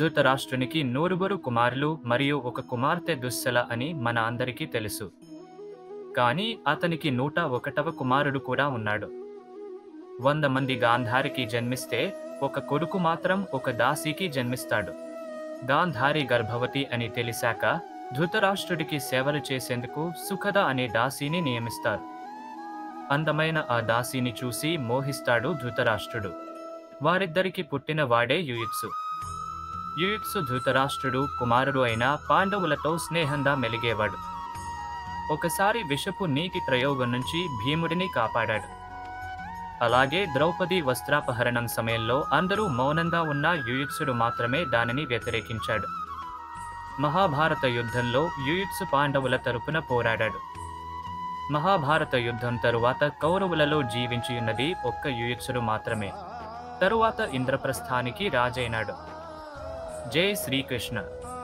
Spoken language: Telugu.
ధృతరాష్ట్రునికి నూరుగురు కుమారులు మరియు ఒక కుమార్తె దుస్సల అని మన అందరికీ తెలుసు. కానీ అతనికి 101వ కుమారుడు కూడా ఉన్నాడు. 100 మంది గాంధారికి జన్మిస్తే ఒక కొడుకు మాత్రం ఒక దాసీకి జన్మిస్తాడు. గాంధారి గర్భవతి అని తెలిసాక ధృతరాష్ట్రుడికి సేవలు చేసేందుకు సుఖద అనే దాసీని నియమిస్తారు. అందమైన ఆ దాసీని చూసి మోహిస్తాడు ధృతరాష్ట్రుడు. వారిద్దరికి పుట్టిన వాడే యుయుత్సు. యుయుత్సు ధృతరాష్ట్రుడు కుమారుడు అయిన పాండవులతో స్నేహంగా మెలిగేవాడు. ఒకసారి విషపు నీటి ప్రయోగం నుంచి భీముడిని కాపాడాడు. అలాగే ద్రౌపది వస్త్రాపహరణం సమయంలో అందరూ మౌనంగా ఉన్న యుయుత్సుడు మాత్రమే దానిని వ్యతిరేకించాడు. మహాభారత యుద్ధంలో యుయుత్సు పాండవుల తరపున పోరాడాడు. మహాభారత యుద్ధం తరువాత కౌరవులలో జీవించియున్నది ఒక్క యుయుత్సుడు మాత్రమే. తరువాత ఇంద్రప్రస్థానికి రాజైనాడు. జై శ్రీకృష్ణ.